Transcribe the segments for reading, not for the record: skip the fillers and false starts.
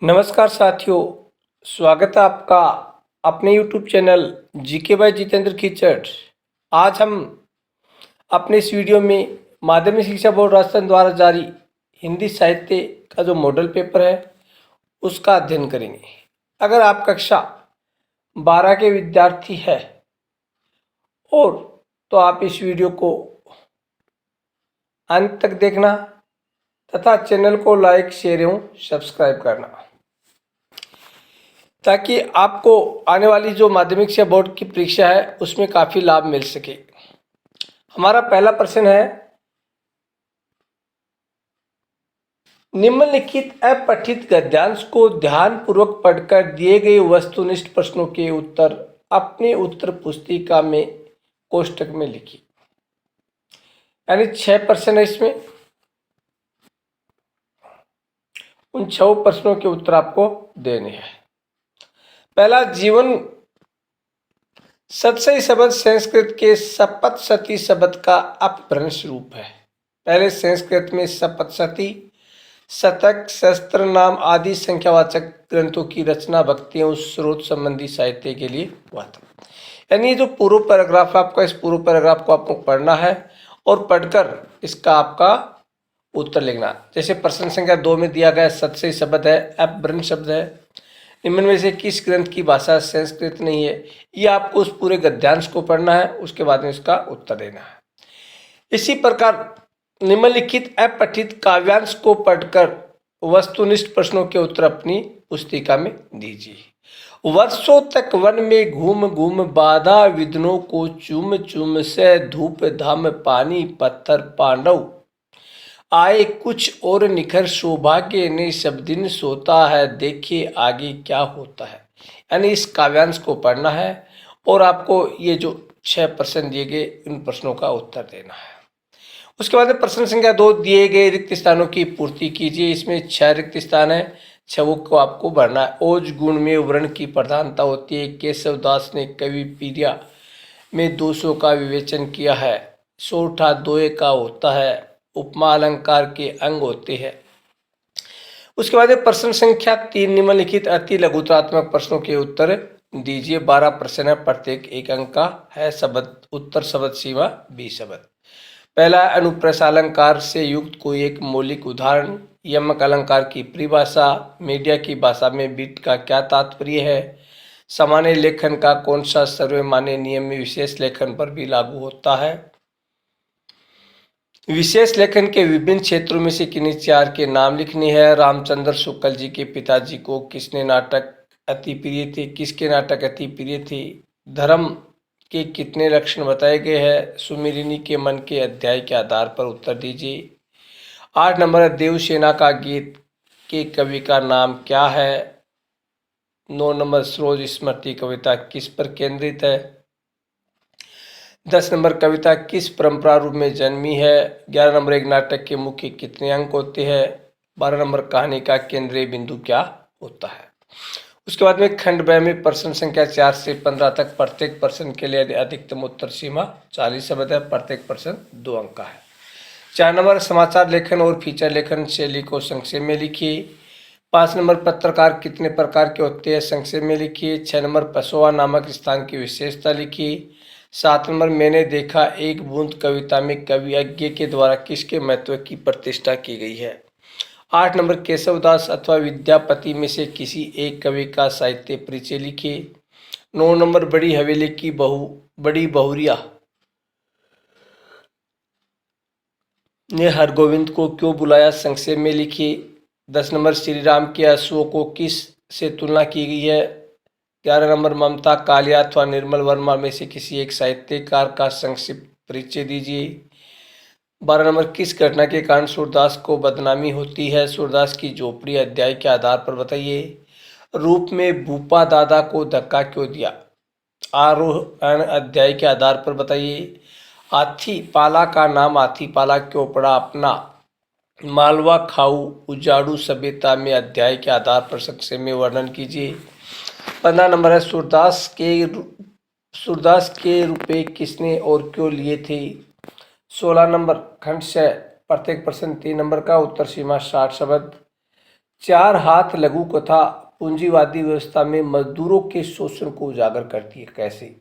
नमस्कार साथियों, स्वागत है आपका अपने YouTube channel GK by Jitendra कीचड़। आज हम अपने इस वीडियो में माध्यमिक शिक्षा बोर्ड राजस्थान द्वारा जारी हिंदी साहित्य का जो मॉडल पेपर है उसका अध्ययन करेंगे। अगर आप कक्षा 12 के विद्यार्थी हैं और तो आप इस वीडियो को अंत तक देखना तथा चैनल को लाइक, शेयर एवं सब्सक्राइब करना, ताकि आपको आने वाली जो माध्यमिक शिक्षा बोर्ड की परीक्षा है उसमें काफ़ी लाभ मिल सके। हमारा पहला प्रश्न है, निम्नलिखित अपठित गद्यांश को ध्यानपूर्वक पढ़कर दिए गए वस्तुनिष्ठ प्रश्नों के उत्तर अपनी उत्तर पुस्तिका में कोष्टक में लिखिए। यानी 6 प्रश्न है इसमें, उन 6 प्रश्नों के उत्तर आपको देने हैं। पहला, जीवन सतसई शब्द संस्कृत के सपतसती शब्द का अपभ्रंश रूप है। पहले संस्कृत में सपतसती शतक, शस्त्र नाम आदि संख्यावाचक ग्रंथों की रचना भक्ति एवं स्रोत संबंधी साहित्य के लिए हुआ था। यानी जो पूर्व पैराग्राफ आपका, इस पूर्व पैराग्राफ को आपको पढ़ना है और पढ़कर इसका आपका उत्तर लिखना। जैसे प्रश्न संख्या 2 में दिया गया सतसई शब्द है, अपभ्रंश शब्द है, निम्न में से किस ग्रंथ की भाषा संस्कृत नहीं है। ये आपको उस पूरे गद्यांश को पढ़ना है, उसके बाद में इसका उत्तर देना है। इसी प्रकार निम्नलिखित अपठित काव्यांश को पढ़कर वस्तुनिष्ठ प्रश्नों के उत्तर अपनी पुस्तिका में दीजिए। वर्षों तक वन में घूम घूम बाधा विघ्नों को चूम चूम से धूप धाम पानी पत्थर पांडव आए कुछ और निखर सौभाग्य ने सब दिन सोता है देखिए आगे क्या होता है। यानी इस काव्यांश को पढ़ना है और आपको ये जो 6 प्रश्न दिए गए उन प्रश्नों का उत्तर देना है। उसके बाद प्रश्न संख्या 2, दिए गए रिक्त स्थानों की पूर्ति कीजिए। इसमें 6 रिक्त स्थान है, 6 को आपको भरना है। ओज गुण में वर्ण की प्रधानता होती है। केशव दास ने कवि पीरिया में दोषों का विवेचन किया है। सोठा दोए का होता है। उपमा अलंकार के अंग होते हैं। उसके बाद प्रश्न संख्या 3, निम्नलिखित अति लघुतरात्मक प्रश्नों के उत्तर दीजिए। 12 प्रश्न है, प्रत्येक 1 अंक का है। शब्द उत्तर शब्द सीमा 20 शब्द। पहला, अनुप्रास अलंकार से युक्त कोई एक मौलिक उदाहरण। यमक अलंकार की परिभाषा। मीडिया की भाषा में बिट का क्या तात्पर्य है। सामान्य लेखन का कौन सा सर्वमान्य नियम में विशेष लेखन पर भी लागू होता है। विशेष लेखन के विभिन्न क्षेत्रों में से किन्हीं 4 के नाम लिखने हैं। रामचंद्र शुक्ल जी के पिताजी को किसने नाटक अति प्रिय थे, किसके नाटक अति प्रिय थे। धर्म के कितने लक्षण बताए गए हैं। सुमेरिनी के मन के अध्याय के आधार पर उत्तर दीजिए। 8 नंबर, देवसेना का गीत के कवि का नाम क्या है। 9 नंबर, सरोज स्मृति कविता किस पर केंद्रित है। 10 नंबर, कविता किस परंपरा रूप में जन्मी है। 11 नंबर, एक नाटक के मुख्य कितने अंक होते हैं। 12 नंबर, कहानी का केंद्रीय बिंदु क्या होता है। उसके बाद में खंड ब में प्रश्न संख्या 4 से 15 तक, प्रत्येक प्रश्न के लिए अधिकतम उत्तर सीमा 40 शब्द है। प्रत्येक प्रश्न 2 अंक का है। 4 नंबर, समाचार लेखन और फीचर लेखन शैली को संक्षेप में लिखिए। 5 नंबर, पत्रकार कितने प्रकार के होते हैं, संक्षेप में लिखिए। 6 नंबर, पसोआ नामक स्थान की विशेषता लिखिए। 7 नंबर, मैंने देखा एक बूंद कविता में कवि अज्ञ के द्वारा किसके महत्व की प्रतिष्ठा की गई है। 8 नंबर, केशवदास अथवा विद्यापति में से किसी एक कवि का साहित्य परिचय लिखिए। 9 नंबर, बड़ी हवेली की बड़ी बहुरिया ने हरगोविंद को क्यों बुलाया, संक्षेप में लिखिए। 10 नंबर, श्री राम के अश्वों को किस से तुलना की गई है। 11 नंबर, ममता कालिया अथवा निर्मल वर्मा में से किसी एक साहित्यकार का संक्षिप्त परिचय दीजिए। 12 नंबर, किस घटना के कारण सूरदास को बदनामी होती है। सूरदास की झोपड़ी अध्याय के आधार पर बताइए। रूप में भूपा दादा को धक्का क्यों दिया, आरोहण अध्याय के आधार पर बताइए। हाथी पाला का नाम हाथी पाला क्यों पड़ा। अपना मालवा खाऊ उजाड़ू सभ्यता में अध्याय के आधार पर संक्षेप में वर्णन कीजिए। 15 नंबर है, सूरदास के रुपए किसने और क्यों लिए थे। 16 नंबर, खंड से प्रत्येक प्रश्न 3 नंबर का, उत्तर सीमा 60 शब्द। चार हाथ लघु कथा पूंजीवादी व्यवस्था में मजदूरों के शोषण को उजागर करती है। कैसे?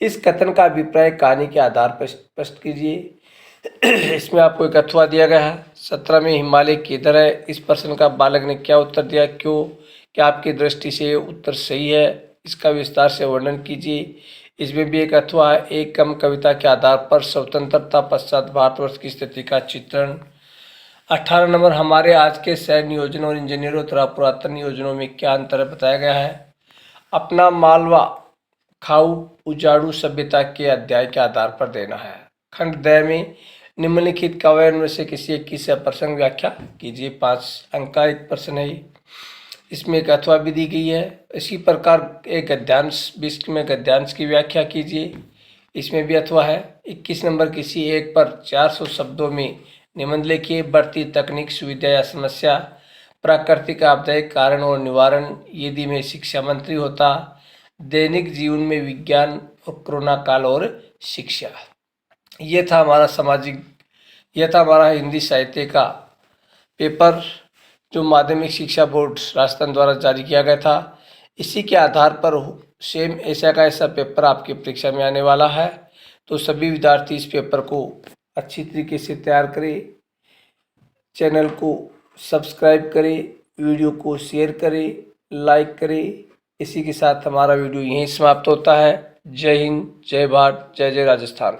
इस कथन का अभिप्राय कहानी के आधार पर स्पष्ट कीजिए। इसमें आपको एक अथवा दिया गया है। 17 में हिमालय किधर है? इस प्रश्न का बालक ने क्या उत्तर दिया? क्यों? क्या आपकी दृष्टि से ये उत्तर सही है? इसका विस्तार से वर्णन कीजिए। इसमें भी एक अथवा है। एक कम कविता के आधार पर स्वतंत्रता पश्चात भारतवर्ष की स्थिति का चित्रण। 18 नंबर, हमारे आज के शहर नियोजनों और इंजीनियरों तथा पुरातन योजनाओं में क्या अंतर है बताया गया है। अपना मालवा खाऊ उजाड़ू सभ्यता के अध्याय के आधार पर देना है। खंड 2 में निम्नलिखित कव्य में से किसी एक की प्रसंग व्याख्या कीजिए। 5 अंक का एक प्रश्न है। इसमें एक अथवा भी दी गई है। इसी प्रकार एक गद्यांश 20 में गद्यांश की व्याख्या कीजिए। इसमें भी अथवा है। 21 नंबर, किसी एक पर 400 शब्दों में निबंध लिखिए। बढ़ती तकनीक, सुविधा या समस्या, प्राकृतिक आपदा, कारण और निवारण, यदि मैं शिक्षा मंत्री होता, दैनिक जीवन में विज्ञान और कोरोना काल और शिक्षा। ये था हमारा हिंदी साहित्य का पेपर जो माध्यमिक शिक्षा बोर्ड राजस्थान द्वारा जारी किया गया था। इसी के आधार पर सेम ऐसा का ऐसा पेपर आपकी परीक्षा में आने वाला है। तो सभी विद्यार्थी इस पेपर को अच्छी तरीके से तैयार करें, चैनल को सब्सक्राइब करें, वीडियो को शेयर करें, लाइक करें। इसी के साथ हमारा वीडियो यहीं समाप्त होता है। जय हिंद, जय भारत, जय जय राजस्थान।